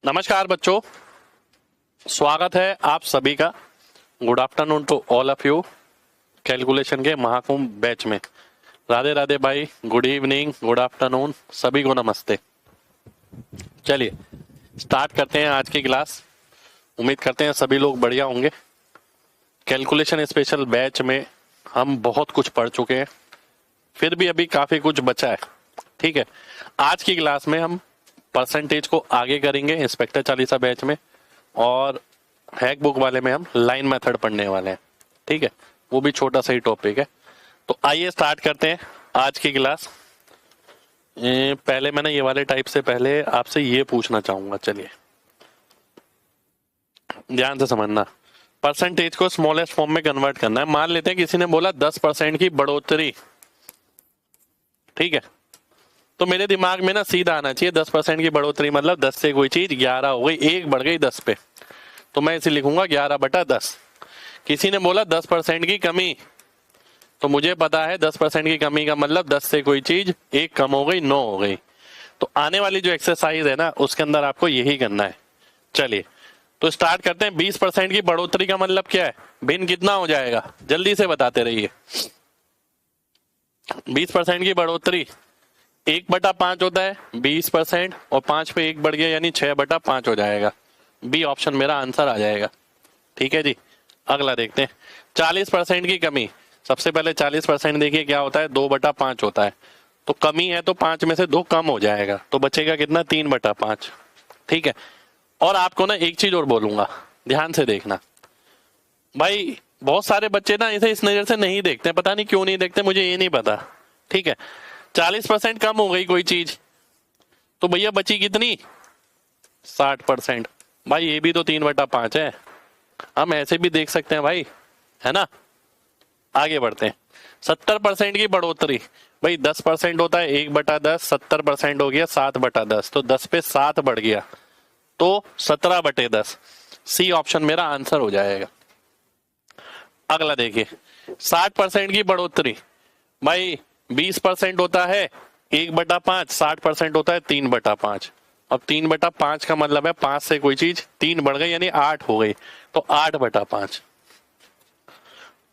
नमस्कार बच्चों, स्वागत है आप सभी का। Good afternoon to all of you calculation के महाकुंभ बैच में। राधे राधे भाई, गुड इवनिंग, गुड आफ्टरनून, सभी को नमस्ते। चलिए स्टार्ट करते हैं आज की क्लास। उम्मीद करते हैं सभी लोग बढ़िया होंगे। कैलकुलेशन स्पेशल बैच में हम बहुत कुछ पढ़ चुके हैं, फिर भी अभी काफी कुछ बचा है। ठीक है, आज की क्लास में हम परसेंटेज को आगे करेंगे इंस्पेक्टर चालीसा बैच में, और हैक बुक वाले में हम लाइन मेथड पढ़ने वाले हैं। ठीक है, वो भी छोटा सा ही टॉपिक है। तो आइए स्टार्ट करते हैं आज की क्लास। पहले मैंने ये वाले टाइप से पहले आपसे ये पूछना चाहूंगा, चलिए ध्यान से समझना। परसेंटेज को स्मॉलेस्ट फॉर्म में कन्वर्ट करना है। मान लेते हैं किसी ने बोला 10% की बढ़ोतरी। ठीक है, तो मेरे दिमाग में ना सीधा आना चाहिए 10% की बढ़ोतरी मतलब 10 से कोई चीज 11 हो गई, एक बढ़ गई 10 पे, तो मैं इसे लिखूंगा 11/10। किसी ने बोला 10% की कमी, तो मुझे पता है 10% की कमी का मतलब 10 से कोई चीज एक कम हो गई, 9 हो गई। तो आने वाली जो एक्सरसाइज है ना, उसके अंदर आपको यही करना है। चलिए तो स्टार्ट करते हैं। 20% की बढ़ोतरी का मतलब क्या है, भिन्न कितना हो जाएगा, जल्दी से बताते रहिए। 20% की बढ़ोतरी 1/5 होता है 20%, और 5 पे 1 बढ़ गया यानी 6/5 हो जाएगा। बी ऑप्शन मेरा आंसर आ जाएगा। ठीक है जी, अगला देखते हैं। 40% की कमी, सबसे पहले 40% देखिए क्या होता है, 2/5 होता है। तो कमी है तो 5 में से 2 कम हो जाएगा, तो बचेगा कितना, 3/5। ठीक है, और आपको ना एक चीज और बोलूंगा, ध्यान से देखना भाई। बहुत सारे बच्चे ना इसे इस नजर से नहीं देखते, पता नहीं क्यों नहीं देखते, मुझे ये नहीं पता। ठीक है, 40% कम हो गई कोई चीज, तो भैया बची कितनी, 60%। भाई ये भी तो 3/5 है, हम ऐसे भी देख सकते हैं भाई, है ना। आगे बढ़ते हैं। 70% की बढ़ोतरी, भाई 10% होता है 1/10, 70% हो गया 7/10, तो 10 पे 7 बढ़ गया तो 17/10। सी ऑप्शन मेरा आंसर हो जाएगा। अगला देखिए, 60% की बढ़ोतरी, भाई 20% होता है 1/5, 60% होता है 3/5। अब 3/5 का मतलब है 5 से कोई चीज 3 बढ़ गई यानी 8 हो गई, तो 8/5।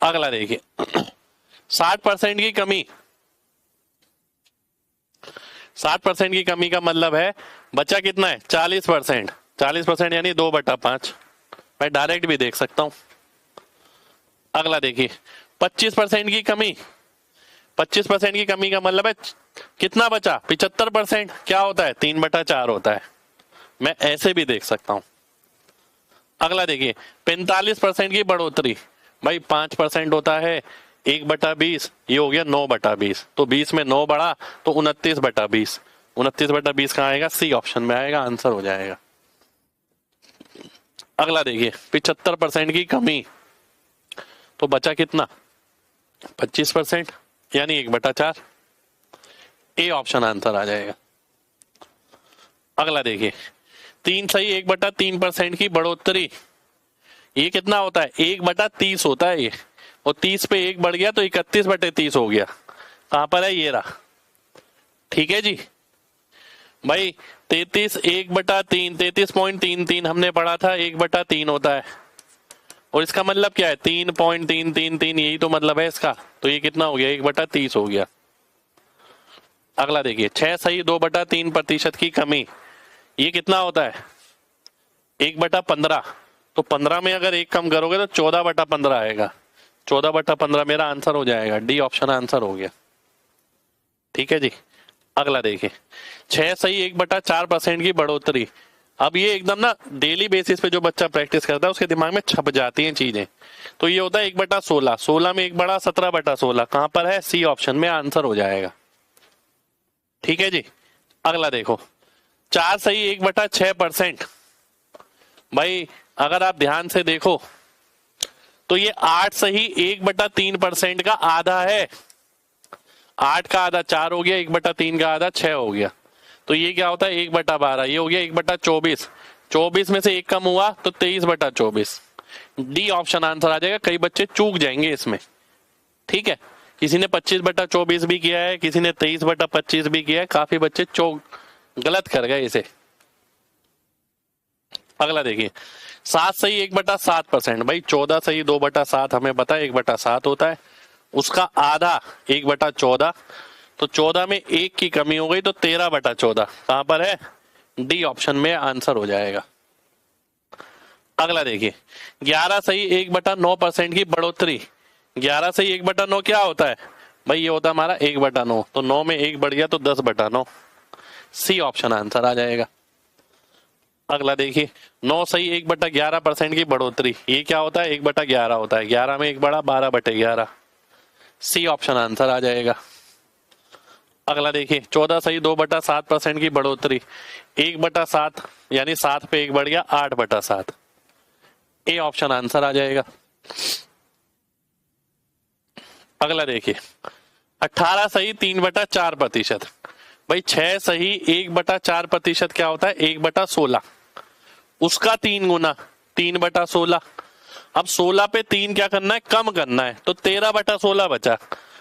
अगला देखिए, 60% की कमी, 60% की कमी का मतलब है बचा कितना है, 40%। 40% यानी 2/5, मैं डायरेक्ट भी देख सकता हूं। अगला देखिए, 25% की कमी, 25% की कमी का मतलब है कितना बचा, 75%। क्या होता है, 3/4 होता है, मैं ऐसे भी देख सकता हूं। अगला देखिए, 45% की बढ़ोतरी, भाई 5% होता है 1/20, ये हो गया 9/20, तो 20 में 9 बढ़ा तो 29/20। 29/20 कहाँ आएगा, सी ऑप्शन में आएगा, आंसर हो जाएगा। अगला देखिए, 75% की कमी, तो बचा कितना, 25% यानी 1/4। ए ऑप्शन आंसर आ जाएगा। अगला देखिए, 3 सही 1/3% की बढ़ोतरी, ये कितना होता है, 1/30 होता है ये, और 30 पे 1 बढ़ गया तो 31/30 हो गया। कहां पर है, ये रहा। ठीक है जी भाई, 33 1/3, 33.33 हमने पढ़ा था 1/3 होता है, और इसका मतलब क्या है, 3.333, यही तो मतलब है इसका। तो ये कितना हो गया, 1/30 हो गया। अगला देखिए, 6 सही 2/3% की कमी, ये कितना होता है, 1/15। तो 15 में अगर 1 कम करोगे तो 14/15 आएगा। 14/15 मेरा आंसर हो जाएगा, डी ऑप्शन आंसर हो गया। ठीक है जी, अगला देखिए, 6 सही 1/4% की बढ़ोतरी। अब ये एकदम ना डेली बेसिस पे जो बच्चा प्रैक्टिस करता है उसके दिमाग में छप जाती हैं चीजें। तो ये होता है 1/16, 16 में 1 बढ़ा 17/16, कहां पर है, सी ऑप्शन में आंसर हो जाएगा। ठीक है जी, अगला देखो, 4 सही 1/6%। भाई अगर आप ध्यान से देखो तो ये 8 सही 1/3% का आधा है। 8 का आधा 4 हो गया, 1/3 का आधा 6 हो गया, तो ये क्या होता है 1/12, ये हो गया 1/24। 24 में से 1 कम हुआ तो 23/24। डी ऑप्शन आंसर आ जाएगा। कई बच्चे चूक जाएंगे इसमें। ठीक है, किसी ने 25/24 भी किया है, किसी ने 23/25 भी किया है, काफी बच्चे चूक गलत कर गए इसे। अगला देखिए 7 सही 1/7%। भाई 14 सही 2/7 हमें पता है 1/7 होता है, उसका आधा 1/14, तो 14 में 1 की कमी हो गई तो 13/14 कहां पर है, डी ऑप्शन में आंसर हो जाएगा। अगला देखिए 11 सही 1/9% की बढ़ोतरी। 11 सही 1/9 क्या होता है भाई, ये होता है हमारा 1/9, तो 9 में 1 बढ़ गया तो 10/9, सी ऑप्शन आंसर आ जाएगा। अगला देखिए 9 सही 1/11% की बढ़ोतरी, ये क्या होता है 1/11 होता है, 11 में 1 बढ़ा 12/11, सी ऑप्शन आंसर आ जाएगा। अगला देखिए 14 सही 2/7% की बढ़ोतरी, 1/7 यानी 7 पे 1 बढ़ गया 8/7, ए ऑप्शन आंसर आ जाएगा। अगला देखिए 18 सही 3/4%। भाई 6 सही 1/4% क्या होता है 1/16, उसका 3 गुना 3/16। अब 16 पे 3 क्या करना है, कम करना है, तो 13/16 बचा।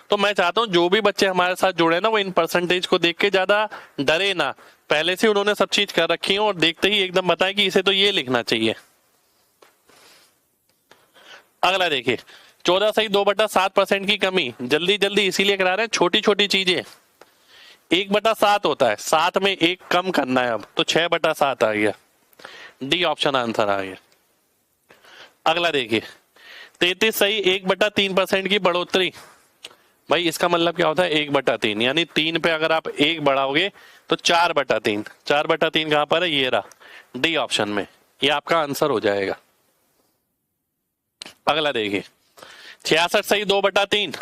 तो मैं चाहता हूं जो भी बच्चे हमारे साथ जुड़े ना वो इन परसेंटेज को देख के ज्यादा डरे ना, पहले से उन्होंने सब चीज कर रखी है और देखते ही एकदम बताएं कि इसे तो ये लिखना चाहिए। अगला देखिए 14 सही 2/7% की कमी, जल्दी जल्दी इसीलिए करा रहे हैं, छोटी छोटी चीजें। 1/7 होता है, 7 में 1 कम करना है, अब तो 6/7 आ गया, डी ऑप्शन आंसर आ गया। अगला देखिए 33 सही 1/3% की बढ़ोतरी। भाई इसका मतलब क्या होता है 1/3, यानी 3 पे अगर आप 1 बढ़ाओगे तो 4/3, 4/3 कहां पर है, ये रहा, डी ऑप्शन में, ये आपका आंसर हो जाएगा। अगला देखिए 66 सही 2/3,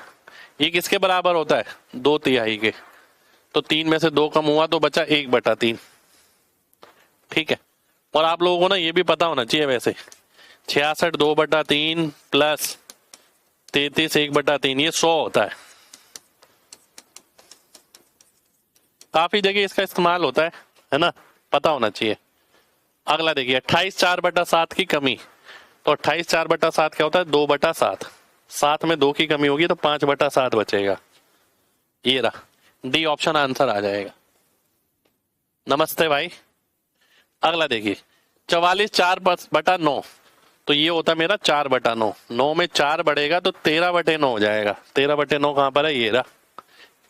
ये किसके बराबर होता है 2/3 के, तो 3 में से 2 कम हुआ तो बचा 1/3, ठीक है। और आप लोगों को ना ये भी पता होना चाहिए वैसे, 66 2/3 प्लस 33 1/3 ये 100 होता है, काफी जगह इसका इस्तेमाल होता है ना, पता होना चाहिए। अगला देखिए 28 4/7 की कमी, तो 28 4/7 क्या होता है 2/7, 7 में 2 की कमी होगी तो 5/7 बचेगा, ये रहा, डी ऑप्शन आंसर आ जाएगा। नमस्ते भाई। अगला देखिए 44 4/9, तो ये होता है मेरा 4/9, 9 में 4 बढ़ेगा तो 13/9 हो जाएगा, 13/9 कहां पर है, ये रहा,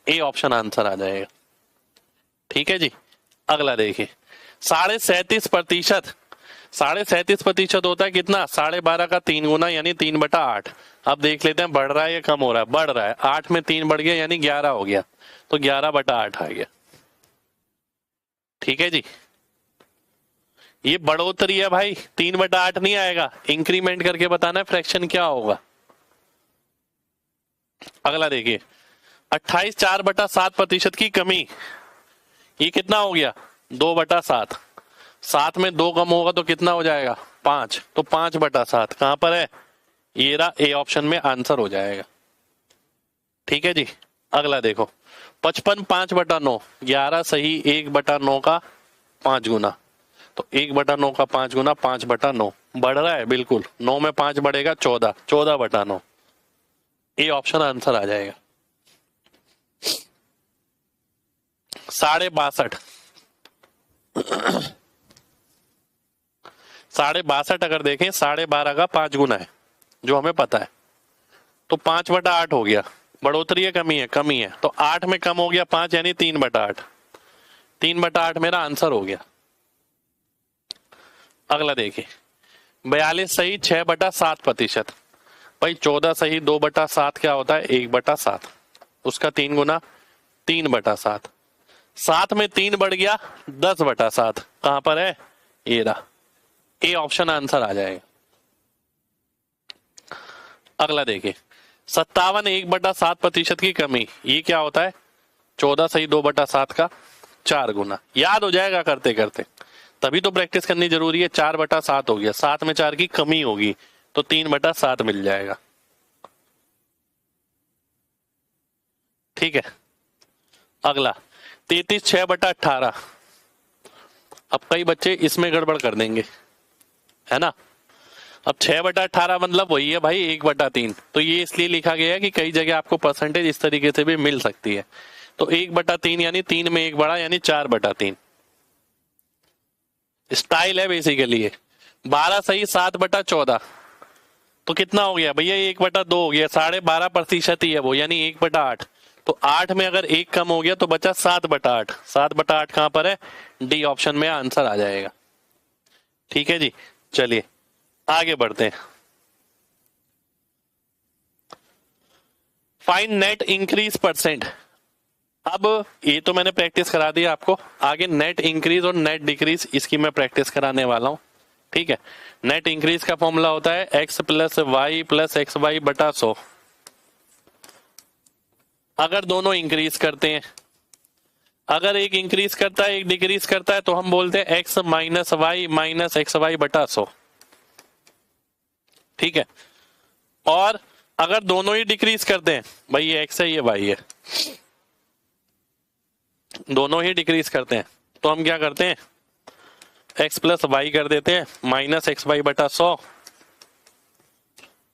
ए ऑप्शन आंसर आ जाएगा, ठीक है जी। अगला देखिए 37.5%, 37.5% होता है कितना 12.5 का 3 गुना यानी 3/8। अब देख लेते हैं बढ़ रहा है या कम हो रहा है, बढ़ रहा है, 8 में 3 बढ़ गया यानी 11 हो गया, तो 11/8 आ गया, ठीक है जी। ये बढ़ोतरी है भाई, 3/8 नहीं आएगा, इंक्रीमेंट करके बताना है फ्रैक्शन क्या होगा। अगला देखिए 28 4/7% की कमी, ये कितना हो गया 2/7, 7 में 2 कम होगा तो कितना हो जाएगा 5, तो 5/7 कहां पर है, ये रहा, ए ऑप्शन में आंसर हो जाएगा, ठीक है जी। अगला देखो 55 5/9, 11 सही 1/9 का 5 गुना, तो 1/9 का 5 गुना 5/9, बढ़ रहा है बिल्कुल, 9 में 5 बढ़ेगा 14, 14/9, ए ऑप्शन आंसर आ जाएगा। 62.5, 62.5 अगर देखें 12.5 का 5 गुना है जो हमें पता है, तो 5/8 हो गया, बढ़ोतरी है कमी है, कमी है, तो 8 में कम हो गया 5 यानी 3/8, 3/8 मेरा आंसर हो गया। अगला देखिए 42 सही 6/7%। भाई 14 सही 2/7 क्या होता है 1/7, उसका 3 गुना 3/7, 7 में 3 बढ़ गया 10/7 कहां पर है, ये रहा, ए ऑप्शन आंसर आ जाएगा। अगला देखिए 57 1/7% की कमी, ये क्या होता है 14 सही 2/7 का 4 गुना, याद हो जाएगा करते करते, तभी तो प्रैक्टिस करनी जरूरी है। 4/7 हो गया, 7 में 4 की कमी होगी तो 3/7 मिल जाएगा, ठीक है। अगला 33 6/18, अब कई बच्चे इसमें गड़बड़ कर देंगे, है ना। अब 6/18 मतलब वही है भाई 1/3, तो ये इसलिए लिखा गया है कि कई जगह आपको परसेंटेज इस तरीके से भी मिल सकती है, तो 1/3 यानी 3 में 1 बढ़ा यानी 4/3, स्टाइल है बेसिकली ये, 12 सही 7/14 तो कितना हो गया भैया, 1/2 हो गया, 12.5% ही है वो, यानी 1/8। तो 8 में अगर 1 कम हो गया तो बचा 7/8। 7/8 कहां पर है, डी ऑप्शन में आंसर आ जाएगा। ठीक है जी, चलिए आगे बढ़ते हैं। Find net increase percent. अब ये तो मैंने प्रैक्टिस करा दिया आपको, आगे नेट इंक्रीज और नेट डिक्रीज इसकी मैं प्रैक्टिस कराने वाला हूं। ठीक है, नेट इंक्रीज का फॉर्मूला होता है x + y + xy/100। अगर दोनों इंक्रीज करते हैं, अगर एक इंक्रीज करता है एक डिक्रीज करता है, तो हम बोलते हैं x - y - xy/100। ठीक है, और अगर दोनों ही डिक्रीज करते हैं, भाई ये x है ये y है, दोनों ही डिक्रीज करते हैं, तो हम क्या करते हैं, x + y कर देते हैं -xy/100,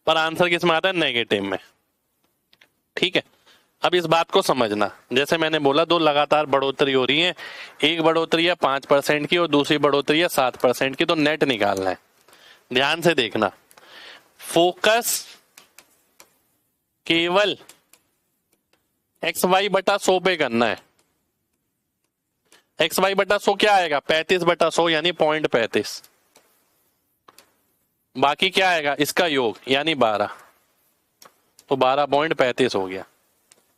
पर आंसर किस में आता है, नेगेटिव में। ठीक है, अब इस बात को समझना, जैसे मैंने बोला दो लगातार बढ़ोतरी हो रही है, एक बढ़ोतरी है 5% की और दूसरी बढ़ोतरी है 7% की, तो नेट निकालना है। ध्यान से देखना, फोकस केवल xy/100 पे करना है। xy/100 क्या आएगा, 35/100 यानी 0.35। बाकी क्या आएगा, इसका योग यानी 12, तो 12.35 हो गया।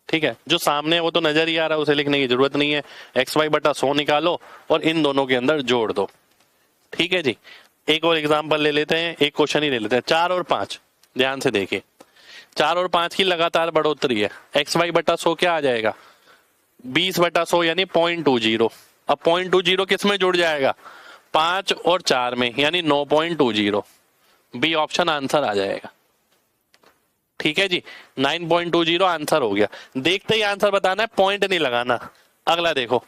ठीक है, जो सामने है वो तो नजर ही आ रहा है, उसे लिखने की जरूरत नहीं है। xy/100 निकालो और इन दोनों के अंदर जोड़ दो। ठीक है जी, एक और एग्जांपल ले लेते हैं, एक क्वेश्चन ही ले लेते हैं। 4 और 5, ध्यान से देखिए, 4 और 5 की लगातार बढ़ोतरी है। xy/100 क्या आ जाएगा, 20/100 यानी 0.20। अब 0.20 किस में जुड़ जाएगा, 5 और 4 में, यानी 9.20। बी ऑप्शन आंसर आ जाएगा। ठीक है जी, 9.20 आंसर हो गया। देखते ही आंसर बताना है, पॉइंट नहीं लगाना। अगला देखो,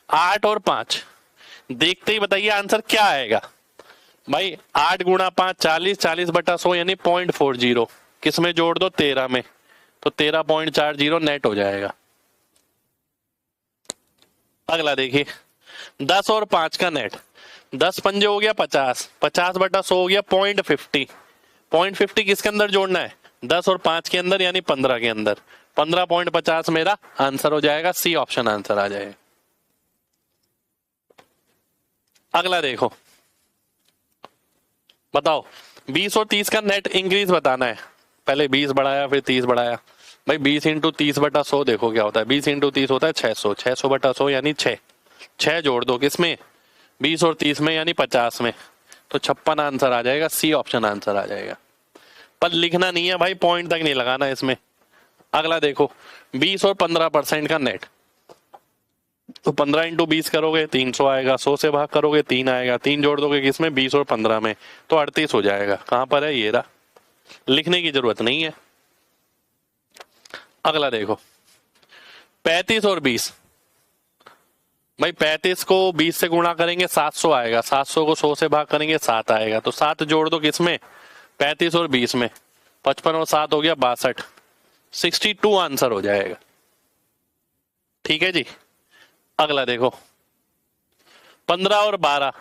8 और 5, देखते ही बताइए आंसर क्या आएगा। भाई 8 × 5 40, 40/100 यानी 0.40, किस में जोड़ दो, 13 में, तो 13.40 नेट हो जाएगा। अगला देखिए, 10 और 5 का नेट, 10 पंजे हो गया 50, 50/100 हो गया 0.50। 0.50 किसके अंदर जोड़ना है, 10 और 5 के अंदर, यानी 15 के अंदर। 15.50 मेरा आंसर हो जाएगा, सी ऑप्शन आंसर आ जाएगा। अगला देखो, बताओ 20 और 30 का नेट इंक्रीज बताना है। पहले 20 बढ़ाया फिर 30 बढ़ाया, भाई 20 × 30/100 देखो क्या होता है, 20 × 30 होता है 600, 600/100 यानी 6 जोड़ दो किसमें, 20 और 30 में, यानी 50 में, तो 56 आंसर आ जाएगा, सी ऑप्शन आंसर आ जाएगा। पर लिखना नहीं है भाई, पॉइंट तक नहीं लगाना इसमें। अगला देखो, 20 और 15% का नेट, तो 15 × 20 करोगे 300 आएगा, 100 से भाग करोगे 3 आएगा, 3 जोड़ दोगे किसमें, 20 और 15 में, तो 38 हो जाएगा। कहां पर है, ये रहा, लिखने की जरूरत नहीं है। अगला देखो, 35 और 20, भाई 35 को 20 से गुणा करेंगे 700 आएगा, 700 को 100 से भाग करेंगे 7 आएगा, तो 7 जोड़ दो किसमें, 35 और 20 में, 55 और 7 हो गया 62, 62 आंसर हो जाएगा। ठीक है जी, अगला देखो, 15 और 12,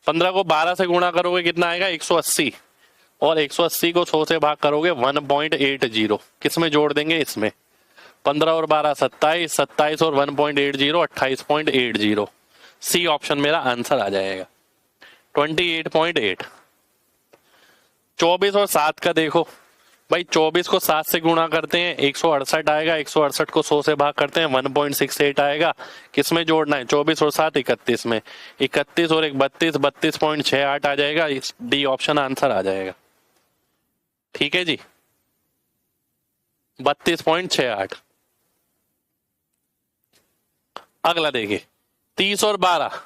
15 को 12 से गुणा करोगे कितना आएगा, 180, और 180 को 100 से भाग करोगे 1.80, किसमें जोड़ देंगे, इसमें। 15 और 12 27, 27 और 1.80 28.80, सी ऑप्शन मेरा आंसर आ जाएगा, 28.8। 24 और 7 का देखो, भाई 24 को 7 से गुणा करते हैं 168 आएगा, 168 को 100 से भाग करते हैं 1.68 आएगा, किसमें जोड़ना है, 24 और 7 31 में, 31 और 1 32, 32.68 आ जाएगा, डी ऑप्शन आंसर आ जाएगा। ठीक है जी, 32.68। अगला देखिए, 30 और 12,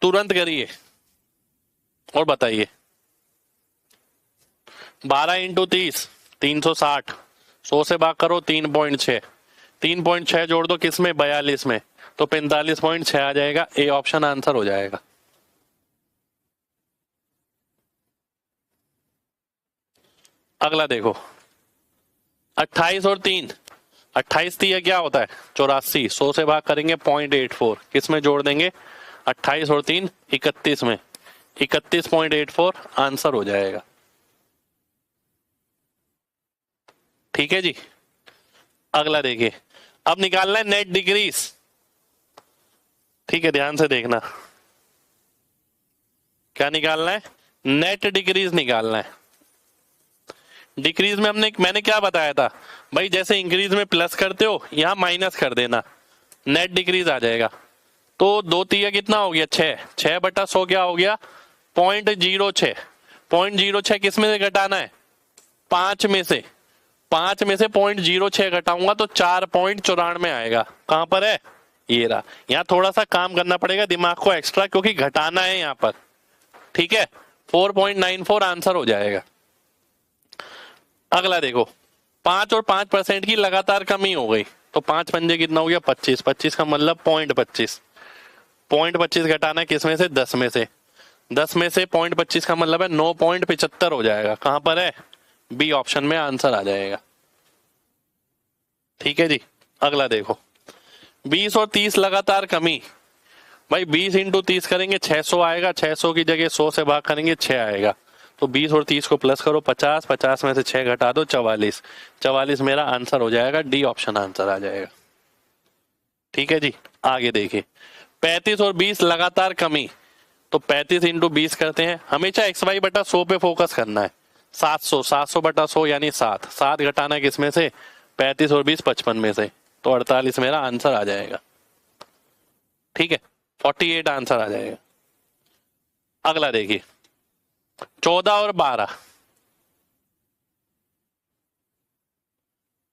तुरंत करिए और बताइए। 12 × 30 360, 100 से भाग करो 3.6, 3.6 जोड़ दो किसमें, 42 में, तो 45.6 आ जाएगा, ए ऑप्शन आंसर हो जाएगा। अगला देखो, 28 और 3, 28 3 क्या होता है, 84, 100 से भाग करेंगे 0.84, किसमें जोड़ देंगे, 28 और 3 31 में, 31.84 आंसर हो जाएगा। ठीक है जी, अगला देखिए। अब निकालना है नेट डिक्रीज। ठीक है, ध्यान से देखना, क्या निकालना है? नेट डिक्रीज निकालना है। डिक्रीज में मैंने क्या बताया था भाई, जैसे इंक्रीज में प्लस करते हो यहां माइनस कर देना, नेट डिक्रीज आ जाएगा। तो 2 कितना हो गया? 6/100 क्या हो गया? 0.06। 0.06 किस में से घटाना है? 5 में से। 5 में से 0.06 घटाऊंगा तो 4.94 आएगा। कहां पर है? ये रहा। यहाँ थोड़ा सा काम करना पड़ेगा दिमाग को एक्स्ट्रा, क्योंकि घटाना है यहाँ पर। ठीक है, 4.94 आंसर हो जाएगा। अगला देखो, 5 और 5% की लगातार कमी हो गई, तो 5 पंजे कितना हो गया? 25। 25 का मतलब 0.25। 0.25 घटाना है किस में से? 10 में से। 10 में से 0.25 का मतलब है 9.75 हो जाएगा। कहां पर है? बी ऑप्शन में आंसर आ जाएगा। ठीक है जी, अगला देखो, 20 और 30 लगातार कमी। भाई 20 इंटू 30 करेंगे 600 आएगा, 600 की जगह 100 से भाग करेंगे 6 आएगा। तो 20 और 30 को प्लस करो 50, 50 में से 6 घटा दो 44। 44 मेरा आंसर हो जाएगा, डी ऑप्शन आंसर आ जाएगा। ठीक है जी, आगे देखिए, 35 और 20 लगातार कमी। तो 35 इंटू 20 करते हैं, हमेशा XY/100 पे फोकस करना है। 700, 700/100 यानी 7। 7 घटाना है किसमें से? 35 और 20 55 में से, तो 48 मेरा आंसर आ जाएगा। ठीक है, 48 आंसर आ जाएगा। अगला देखिए, 14 और 12।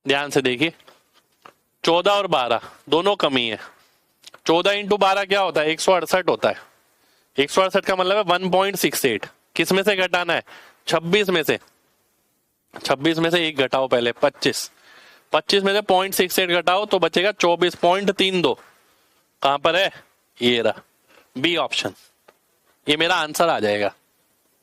ध्यान से देखिए, 14 और 12 दोनों कमी है। 14 इंटू 12 क्या होता है? 168 होता है। 168 का मतलब है 1.68। किस में से घटाना है? 26 में से। 26 में से 1 घटाओ पहले, 25। 25 में से 0.68 घटाओ तो बचेगा 24.32। कहां पर है? ये रहा, बी ऑप्शन। ये मेरा आंसर आ जाएगा।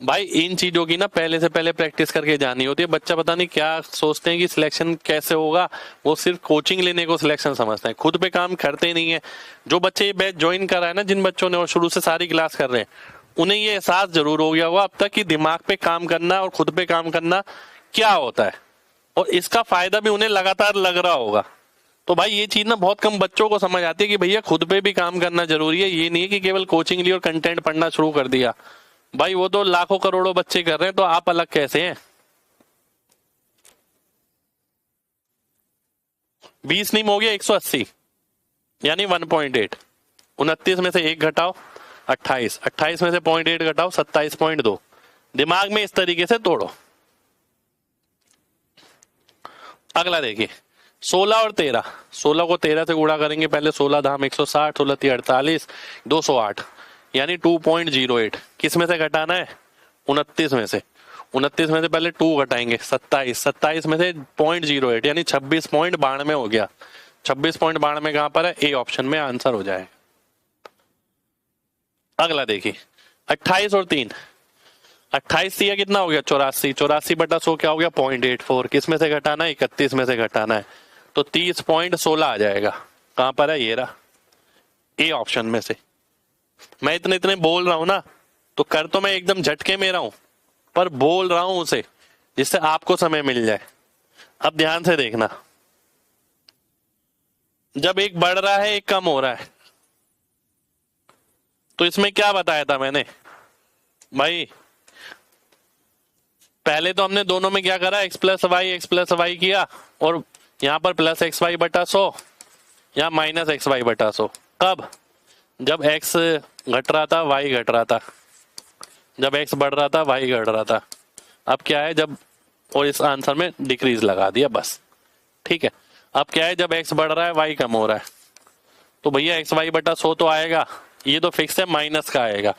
भाई इन चीजों की ना पहले से पहले प्रैक्टिस करके जानी होती है। बच्चा पता नहीं क्या सोचते हैं कि सिलेक्शन कैसे होगा, वो सिर्फ कोचिंग लेने को सिलेक्शन समझते हैं, खुद पे काम करते नहीं है। जो बच्चे ये बैच ज्वाइन कर रहा है ना, जिन बच्चों ने और शुरू से सारी क्लास कर रहे हैं, उन्हें ये एहसास जरूर हो गया होगा अब तक कि दिमाग पे काम करना और खुद पे काम करना क्या होता है, और इसका फायदा भी उन्हें लगातार लग रहा होगा। तो भाई ये चीज ना बहुत कम बच्चों को समझ आती है कि भैया खुद पे भी काम करना जरूरी है। ये नहीं है कि केवल कोचिंग ली और कंटेंट पढ़ना शुरू कर दिया। भाई वो तो लाखों करोड़ों बच्चे कर रहे हैं, तो आप अलग कैसे हैं? 20 नहीं हो गया 180 यानी 1.8। 29 में से 1 घटाओ 28। 28 में से 0.8 घटाओ 27.2। दिमाग में इस तरीके से तोड़ो। अगला देखिए, 16 और 13। 16 को 13 से गुणा करेंगे पहले, 16 धाम 160, 16 × 48, 208 यानी 2.08। किस में से घटाना है? 29 में से। 29 में से पहले 2 घटाएंगे 27। 27 में से 0.08 यानी 26.92 हो गया। 26.92 कहां पर है? ए ऑप्शन में आंसर हो जाए। अगला देखिए, 28 और 3। 28 दिया कितना हो गया? 84। 84/100 क्या हो गया? 0.84। किस में से घटाना है? 31 में से घटाना है, तो 30.16 आ जाएगा। कहां पर है? ये रहा, ए ऑप्शन में से। मैं इतने बोल रहा हूं ना, तो कर तो मैं एकदम झटके में रहा हूं, पर बोल रहा हूं उसे जिससे आपको समय मिल जाए। अब ध्यान से देखना, जब एक बढ़ रहा है एक कम हो रहा है, तो इसमें क्या बताया था मैंने भाई? पहले तो हमने दोनों में क्या करा? x+y किया, और यहां पर +xy/100 या -xy/100। कब? जब x घट रहा था y घट रहा था, जब x बढ़ रहा था y घट रहा था। अब क्या है? जब, और इस आंसर में डिक्रीज लगा दिया बस। ठीक है, अब क्या है? जब x बढ़ रहा है y कम हो रहा है, तो भैया xy/100 तो आएगा, ये तो फिक्स है, माइनस का आएगा।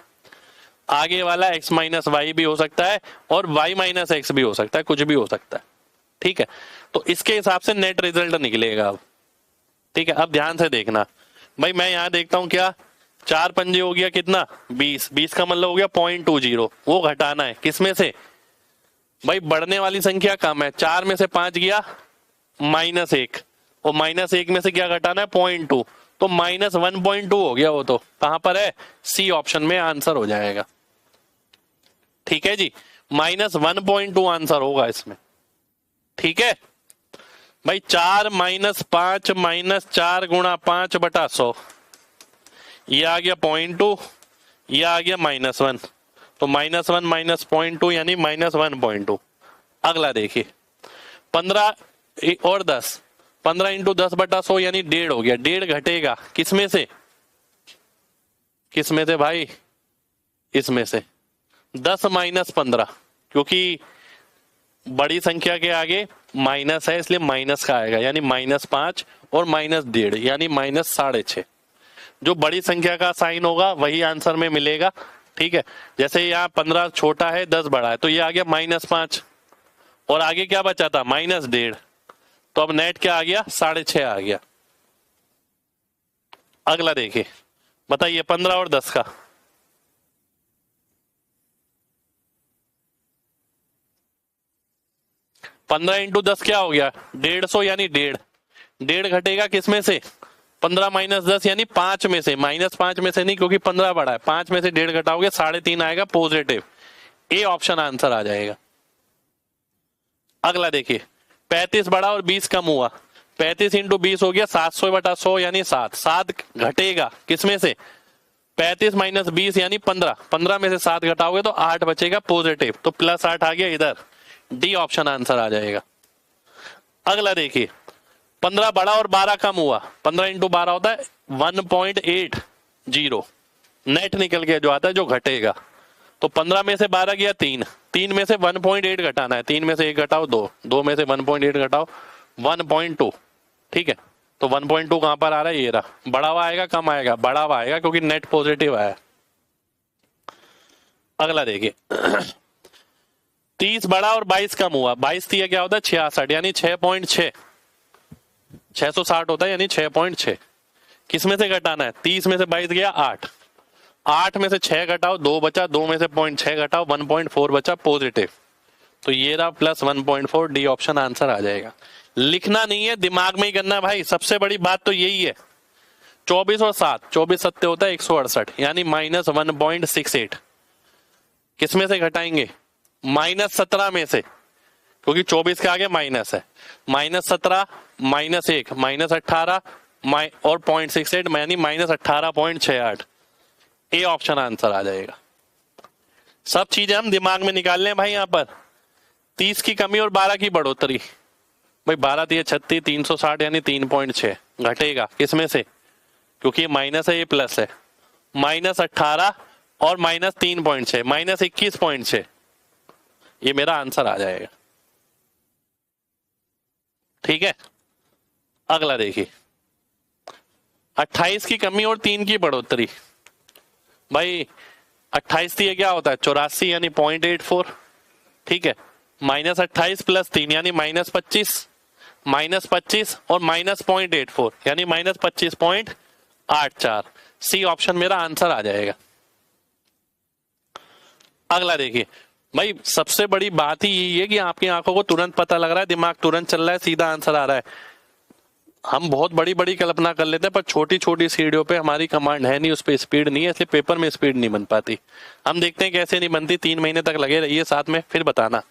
आगे वाला x - y भी हो सकता है और y - x भी हो सकता है, कुछ भी हो सकता है। ठीक है, तो इसके हिसाब से नेट रिजल्ट निकलेगा अब। ठीक है, अब ध्यान से देखना भाई, मैं यहां देखता हूं क्या? 4 पंजे हो गया कितना? 20। 20 का मतलब हो गया 0.20, वो घटाना है किस में से? भाई बढ़ने वाली संख्या कम है, 4 में से 5 गया -1, और -1 में से क्या घटाना है? 0.2, तो -1.2 हो गया वो। तो कहां पर है? सी ऑप्शन में आंसर हो जाएगा। ठीक है जी, -1.2 आंसर होगा इसमें। ठीक है भाई, 4 - 5 - 4 × 5/100, ये आ गया 0.2, ये आ गया -1, तो -1 - 0.2 यानी -1.2। अगला देखिए 15 और 10, 15 × 10/100 यानी 1.5 हो गया। 1.5 घटेगा किसमें से, किसमें से भाई, इसमें से 10 - 15, क्योंकि बड़ी संख्या के आगे माइनस है इसलिए माइनस का आएगा, यानी -5 और -1.5 यानी -6.5। जो बड़ी संख्या का साइन होगा वही आंसर में मिलेगा। ठीक है, जैसे यहाँ 15 छोटा है 10 बड़ा है, तो ये आ गया -5 और आगे क्या बचा था -1.5, तो अब नेट क्या आ गया 6.5 आ गया। अगला देखिए, बताइए 15 और 10 का। 15 × 10 क्या हो गया 150 यानी 1.5, 1.5 घटेगा किसमें से, 15 - 10 यानी 5 में से, -5 में से नहीं क्योंकि 15 बड़ा है, 5 में से 1.5 घटाओगे 3.5 आएगा पॉजिटिव। ए ऑप्शन आंसर आ जाएगा। अगला देखिए 35 बड़ा और 20 कम हुआ, 35 × 20 हो गया 700/100 यानी 7, 7 घटेगा किसमें से, 35 - 20 यानी 15, 15 में से 7 घटाओगे तो 8 बचेगा पॉजिटिव, तो +8 आ गया इधर। डी ऑप्शन आंसर आ जाएगा। अगला देखिए 15 बड़ा और 12 कम हुआ, 15 × 12 होता है 1.80, नेट निकल गया जो आता है जो घटेगा, तो 15 में से 12 गया 3, 3 में से 1.8 घटाना है, 3 में से 1 घटाओ 2, 2 में से 1.8 घटाओ 1.2। ठीक है, तो 1.2 कहां पर आ रहा है, ये रहा। बड़ा हुआ आएगा कम आएगा, बड़ा हुआ आएगा क्योंकि नेट पॉजिटिव आया। अगला देखिए 30 बड़ा और 22 कम हुआ, 22 3 क्या होता है 66 यानी 6.6, 660 होता है यानी 6.6। किस में से घटाना है, 30 में से 22 गया 8, 8 में से 6 घटाओ 2 बचा, 2 में से 0.6 घटाओ 1.4 बचा पॉजिटिव, तो ये रहा +1.4। डी ऑप्शन आंसर आ जाएगा। लिखना नहीं है, दिमाग में ही करना है भाई, सबसे बड़ी बात तो यही है। 24 और 7, 24 7 होता है 168 यानी -1.68। किस में से घटाएंगे, -17 में से, क्योंकि 24 के आगे माइनस है, -17 -1 -18 और 0.68 यानी -18.68। ए ऑप्शन आंसर आ जाएगा। सब चीजें हम दिमाग में निकाल लें भाई। यहाँ पर 30 की कमी और 12 की बढ़ोतरी, भाई 12 3 36, 360 यानी 3.6 घटेगा किसमें से, क्योंकि ये माइनस है ये प्लस है, -18 और -3.6 -21.6, ये मेरा आंसर आ जाएगा। ठीक है, अगला देखिए 28 की कमी और 3 की बढ़ोतरी, भाई 28 थी क्या होता है 84 यानी 0.84। ठीक है, -28 + 3 यानी -25, -25 और -0.84 यानी -25.84। सी ऑप्शन मेरा आंसर आ जाएगा। अगला देखिए भाई, सबसे बड़ी बात ही यही है कि आपकी आंखों को तुरंत पता लग रहा है, दिमाग तुरंत चल रहा है, सीधा आंसर आ रहा है। हम बहुत बड़ी बड़ी कल्पना कर लेते हैं पर छोटी छोटी सीढ़ियों पे हमारी कमांड है नहीं, उस पर स्पीड नहीं है, इसलिए पेपर में स्पीड नहीं बन पाती। हम देखते हैं कैसे नहीं बनती, 3 महीने तक लगे रहिए साथ में, फिर बताना।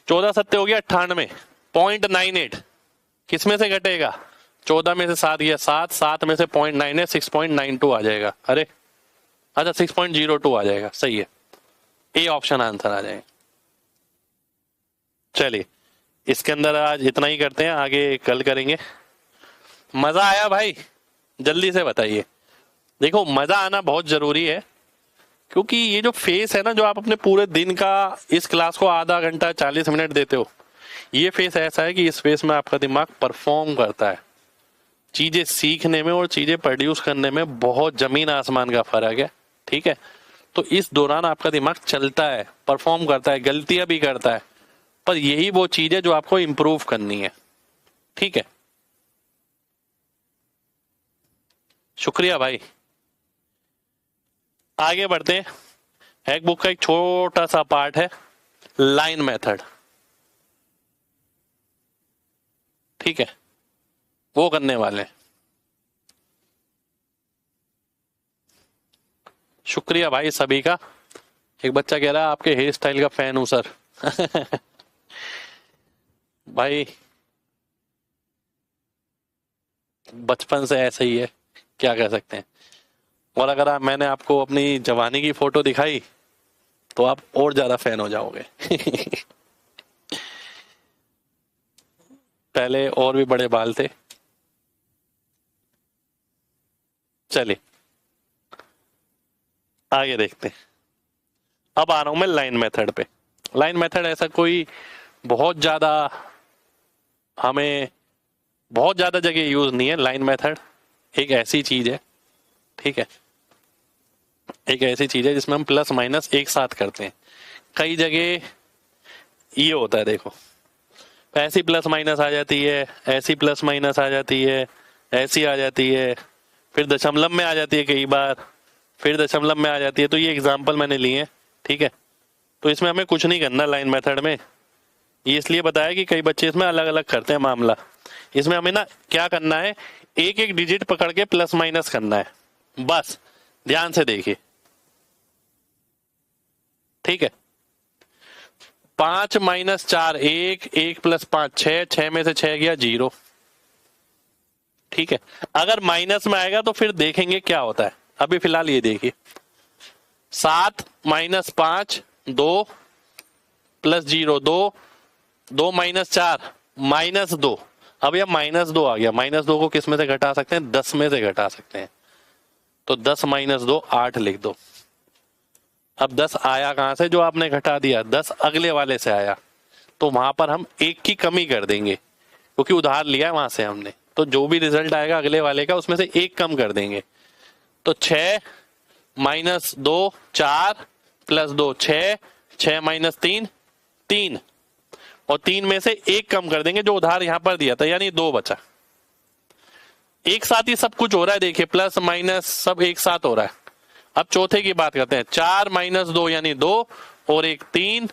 14 7 हो गया 98, 0.98 किस में से घटेगा, 14 में से 7 गया 7, 7 में से 0.9 है 6.92 आ जाएगा। अरे अच्छा 6.02 आ जाएगा, सही है। ए ऑप्शन आंसर आ जाएगा। चलिए इसके अंदर आज इतना ही करते हैं, आगे कल करेंगे। मजा आया भाई, जल्दी से बताइए। देखो मजा आना बहुत जरूरी है, क्योंकि ये जो फेस है ना, जो आप अपने पूरे दिन का इस क्लास को आधा घंटा 40 मिनट देते हो, ये फेस ऐसा है कि इस फेस में आपका दिमाग परफॉर्म करता है। चीजें सीखने में और चीजें प्रोड्यूस करने में बहुत जमीन आसमान का फर्क है। ठीक है, तो इस दौरान आपका दिमाग चलता है, परफॉर्म करता है, गलतियां भी करता है, पर यही वो चीज है जो आपको इंप्रूव करनी है। ठीक है, शुक्रिया भाई। आगे बढ़ते हैं। हैक बुक का एक छोटा सा पार्ट है लाइन मेथड। ठीक है, वो करने वाले हैं। शुक्रिया भाई सभी का। एक बच्चा कह रहा है आपके हेयर स्टाइल का फैन हूं सर। भाई बचपन से ऐसा ही है, क्या कह सकते हैं। और अगर मैंने आपको अपनी जवानी की फोटो दिखाई तो आप और ज्यादा फैन हो जाओगे। पहले और भी बड़े बाल थे। चलिए आगे देखते हैं। अब आ रहा हूं मैं लाइन मेथड पे। लाइन मेथड ऐसा कोई बहुत ज्यादा हमें बहुत ज्यादा जगह यूज नहीं है। लाइन मेथड एक ऐसी चीज है, ठीक है, एक ऐसी चीज है जिसमें हम प्लस माइनस एक साथ करते हैं। कई जगह ये होता है, देखो ऐसी प्लस माइनस आ जाती है, ऐसी प्लस माइनस आ जाती है, ऐसी आ जाती है, फिर दशमलव में आ जाती है कई बार, फिर दशमलव में आ जाती है। तो ये एग्जाम्पल मैंने लिए हैं, ठीक है। तो इसमें हमें कुछ नहीं करना लाइन मेथड में। ये इसलिए बताया कि कई बच्चे इसमें अलग अलग करते हैं मामला। इसमें हमें ना क्या करना है, एक एक डिजिट पकड़ के प्लस माइनस करना है, बस ध्यान से देखिए, ठीक है। 5 माइनस 4 1, 1 प्लस 5 6, 6 में से 6 गया 0, ठीक है। अगर माइनस में आएगा तो फिर देखेंगे क्या होता है। अभी फिलहाल ये देखिए, 7 माइनस 5 2 प्लस 0 2, 2 माइनस 4 माइनस 2। अब यह माइनस 2 आ गया। माइनस 2 को किस में से घटा सकते हैं, 10 में से घटा सकते हैं। तो 10 माइनस 2 8 लिख दो। अब 10 आया कहां से, जो आपने घटा दिया, 10 अगले वाले से आया। तो वहां पर हम एक की कमी कर देंगे क्योंकि उधार लिया है वहां से हमने। तो जो भी रिजल्ट आएगा अगले वाले का उसमें से एक कम कर देंगे। तो 6 माइनस 2 4 प्लस 2 6, 6 माइनस 3 3, और 3 में से एक कम कर देंगे जो उधार यहां पर दिया था, यानी 2 बचा। एक साथ ही सब कुछ हो रहा है, देखिए प्लस माइनस सब एक साथ हो रहा है। अब चौथे की बात करते हैं। 4 माइनस 2 यानी 2, और एक 3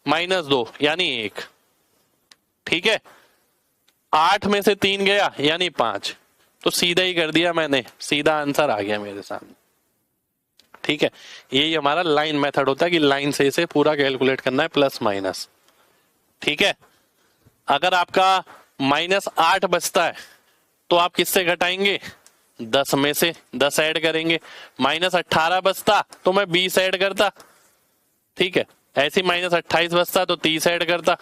माइनस 2 यानी 1, ठीक है। 8 में से 3 गया यानी 5। तो सीधा ही कर दिया मैंने, सीधा आंसर आ गया मेरे सामने, ठीक है। यही हमारा लाइन मेथड होता है कि लाइन से इसे पूरा कैलकुलेट करना है, प्लस माइनस, ठीक है। अगर आपका माइनस 8 बचता है तो आप किससे घटाएंगे, 10 में से 10 ऐड करेंगे। माइनस 18 बचता तो मैं 20 ऐड करता, ठीक है। ऐसे माइनस 28 बचता तो 30 ऐड करता,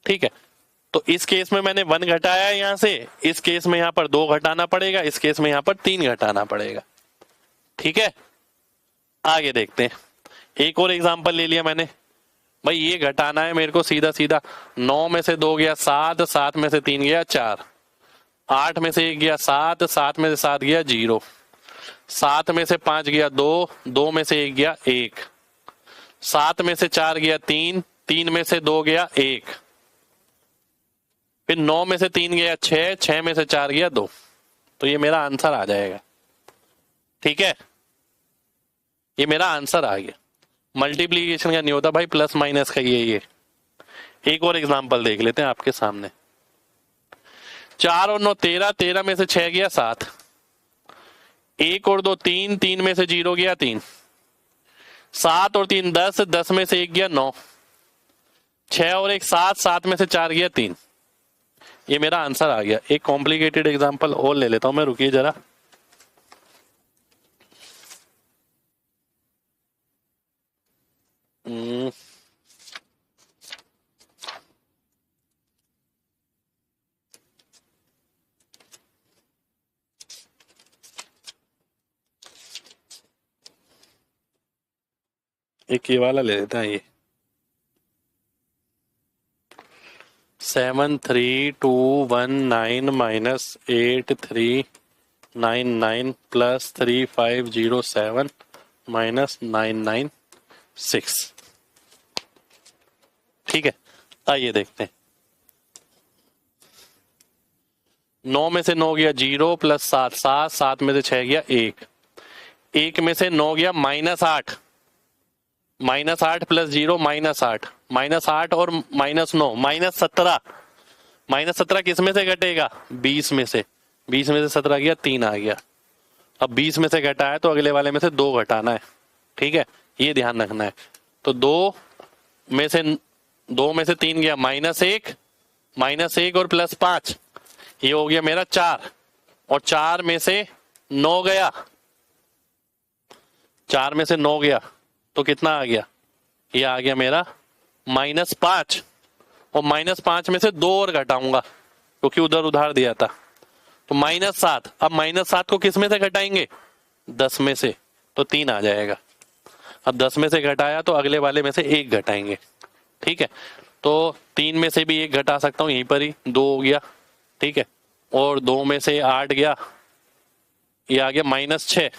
ठीक है। तो इस केस में मैंने 1 घटाया यहां से, इस केस में यहां पर 2 घटाना पड़ेगा, इस केस में यहां पर 3 घटाना पड़ेगा, ठीक है। आगे देखते हैं। एक और एग्जांपल ले लिया मैंने, भाई ये घटाना है मेरे को सीधा सीधा। 9 में से 2 गया 7, 7 में से 3 गया 4, 8 में से 1 गया 7, 7 में से 7 गया 0, 7 में से 5 गया 2, 2 में से 1 गया 1, 7 में से 4 गया 3, 3 में से 2 गया 1, फिर 9 में से 3 गया 6, 6 में से 4 गया 2। तो ये मेरा आंसर आ जाएगा, ठीक है। ये मेरा आंसर आ गया। मल्टीप्लीकेशन का नहीं होता भाई, प्लस माइनस का ये। एक और एग्जांपल देख लेते हैं आपके सामने। 4 और 9 13, 13 में से 6 गया 7, 1 और 2 3, 3 में से 0 गया 3, 7 और 3 10, 10 में से 1 गया 9, 6 और 1 7, 7 में से 4 गया 3। ये मेरा आंसर आ गया। एक कॉम्प्लिकेटेड एग्जांपल और ले लेता हूं मैं, रुकिए जरा। एक ये वाला ले लेते हैं। ये 73219 माइनस 8399 प्लस 3507 माइनस 996, ठीक है। आइए देखते हैं। 9 में से 9 गया 0 प्लस 7 7, 7 में से 6 गया 1, 1 में से 9 गया -8, -8 प्लस 0 -8, -8 और -9 -17, -17 किस में से घटेगा, 20 में से, 20 में से 17 गया 3 आ गया। अब 20 में से घटा है तो अगले वाले में से 2 घटाना है, ठीक है। ये ध्यान रखना है। तो दो में से 3 गया, -1 और +5, ये हो गया मेरा 4, और 4 में से 9 गया, 4 में से 9 गया तो कितना आ गया, ये आ गया मेरा -5, और -5 में से 2 और घटाऊंगा क्योंकि उधर उधार दिया था, तो -7। अब -7 को किस में से घटाएंगे, 10 में से, तो 3 आ जाएगा। अब 10 में से घटाया तो अगले वाले में से 1 घटाएंगे, ठीक है। तो 3 में से भी 1 घटा सकता हूँ, यहीं पर ही 2 हो गया, ठीक है। और 2 में से 8 गया, ये आ गया -6,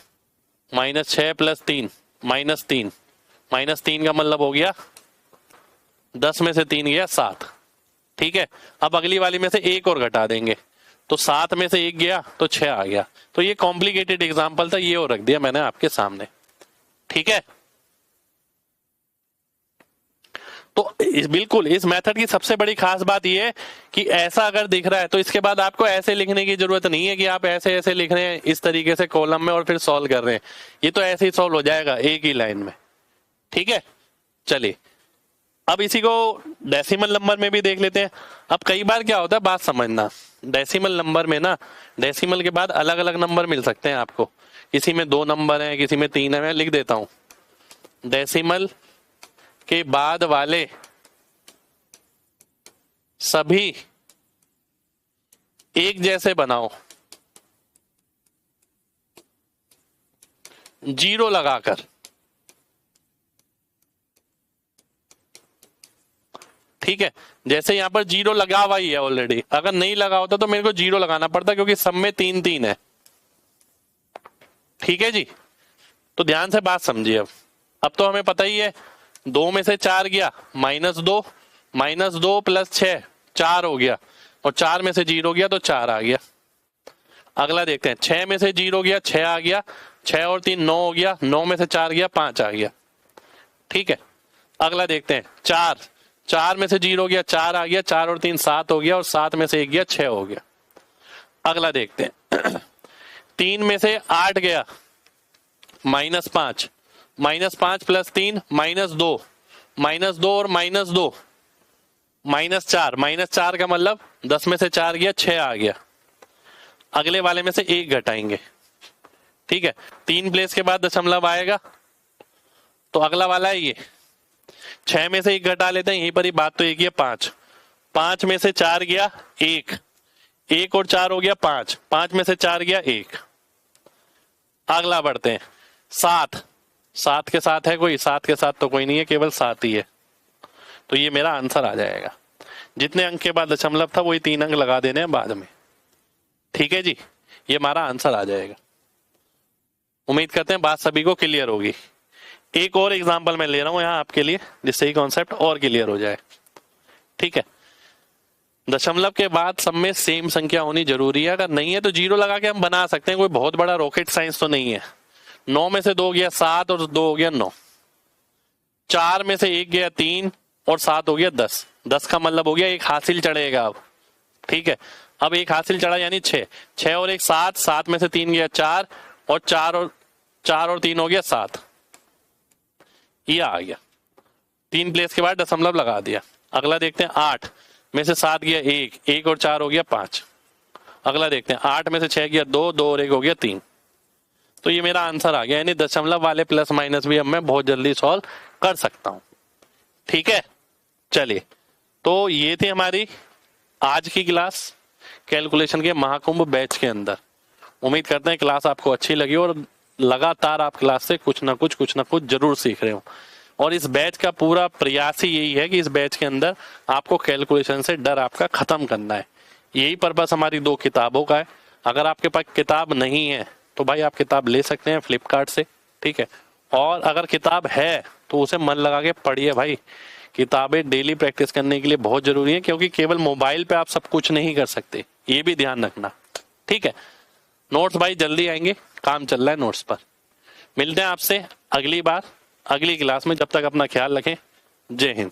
-6 + 3, -3, -3 का मतलब हो गया 10 में से 3 गया 7, ठीक है। अब अगली वाली में से 1 और घटा देंगे, तो 7 में से 1 गया तो 6 आ गया। तो ये कॉम्प्लिकेटेड एग्जांपल था, ये और रख दिया मैंने आपके सामने, ठीक है। तो बिल्कुल इस मेथड की सबसे बड़ी खास बात यह है कि ऐसा अगर दिख रहा है तो इसके बाद आपको ऐसे लिखने की जरूरत नहीं है कि आप ऐसे ऐसे लिख रहे हैं इस तरीके से कॉलम में और फिर सॉल्व कर रहे हैं, ये तो ऐसे ही सॉल्व हो जाएगा एक ही लाइन में, ठीक है। चलिए अब इसी को डेसिमल नंबर में भी देख लेते हैं। अब कई बार क्या होता है, बात समझना, डेसिमल नंबर में ना, डेसिमल के बाद अलग अलग नंबर मिल सकते हैं आपको, किसी में 2 नंबर हैं, किसी में 3 है। मैं लिख देता हूं, डेसिमल के बाद वाले सभी एक जैसे बनाओ, 0 लगाकर, ठीक है। जैसे यहां पर 0 लगा हुआ ही है ऑलरेडी, अगर नहीं लगा होता तो मेरे को 0 लगाना पड़ता क्योंकि सब में 3 3 है, ठीक है जी। तो ध्यान से बात समझिए। अब तो हमें पता ही है 2 में से 4 गया, -2, -2 + 6, 4 हो गया, और 4 में से 0 गया तो 4 आ गया। अगला देखते हैं, 6 में से 0 गया, 6 आ गया, 6 और 3 9 हो गया, 9 में से 4 गया, 5 आ गया, ठीक है। अगला देखते हैं, 4 में से 0 गया, 4 आ गया, 4 और 3 7 हो गया, और 7 में से 1 गया, 6 हो गया। अगला देखते हैं, 3 में से 8 गया, -5, -5 + 3 -2, -2 और -2 -4, -4 का मतलब 10 में से 4 गया, 6 आ गया। अगले वाले में से 1 घटाएंगे, ठीक है। 3 प्लेस के बाद दशमलव आएगा, तो अगला वाला है ये, 6 में से 1 घटा लेते हैं, यहीं पर ही बात तो एक ही है, 5, 5 में से 4 गया 1, 1 और 4 हो गया 5, 5 में से 4 गया 1। अगला बढ़ते हैं, 7, 7 के साथ है कोई, 7 के साथ तो कोई नहीं है, केवल 7 ही है, तो ये मेरा आंसर आ जाएगा। जितने अंक के बाद दशमलव था वही 3 अंक लगा देने हैं बाद में, ठीक है जी। ये हमारा आंसर आ जाएगा। उम्मीद करते हैं बात सभी को क्लियर होगी। एक और एग्जांपल मैं ले रहा हूं यहां आपके लिए, जिससे ही कॉन्सेप्ट और क्लियर हो जाए, ठीक है। दशमलव के बाद सब में सेम संख्या होनी जरूरी है, अगर नहीं है तो 0 लगा के हम बना सकते हैं, कोई बहुत बड़ा रॉकेट साइंस तो नहीं है। 9 में से 2 गया 7 और 2 हो गया 9, 4 में से 1 गया 3 और 7 हो गया 10, 10 का मतलब हो गया 1 हासिल चढ़ेगा अब, ठीक है। अब 1 हासिल चढ़ा यानी 6, 6 और 1 7, 7 में से 3 गया 4, और 4 और 3 हो गया 7, ये आ गया। 3 प्लेस के बाद दशमलव लगा दिया। अगला देखते हैं, 8 में से 7 गया 1, 1 और 4 हो गया 5। अगला देखते हैं, 8 में से 6 गया 2, 2 और 1 हो गया 3। तो ये मेरा आंसर आ गया, यानी दशमलव वाले प्लस माइनस भी अब मैं बहुत जल्दी सॉल्व कर सकता हूं, ठीक है। चलिए, तो ये थी हमारी आज की क्लास कैलकुलेशन के महाकुंभ बैच के अंदर। उम्मीद करते हैं क्लास आपको अच्छी लगी और लगातार आप क्लास से कुछ ना कुछ जरूर सीख रहे हो। और इस बैच का पूरा प्रयास ही यही है कि इस बैच के अंदर आपको कैलकुलेशन से डर आपका खत्म करना है। यही पर्पस हमारी 2 किताबों का है। अगर आपके पास किताब नहीं है तो भाई आप किताब ले सकते हैं फ्लिपकार्ट से, ठीक है। और अगर किताब है तो उसे मन लगा के पढ़िए भाई। किताबें डेली प्रैक्टिस करने के लिए बहुत जरूरी है, क्योंकि केवल मोबाइल पे आप सब कुछ नहीं कर सकते, ये भी ध्यान रखना, ठीक है। नोट्स भाई जल्दी आएंगे, काम चल रहा है नोट्स पर। मिलते हैं आपसे अगली बार अगली क्लास में, जब तक अपना ख्याल रखें। जय हिंद।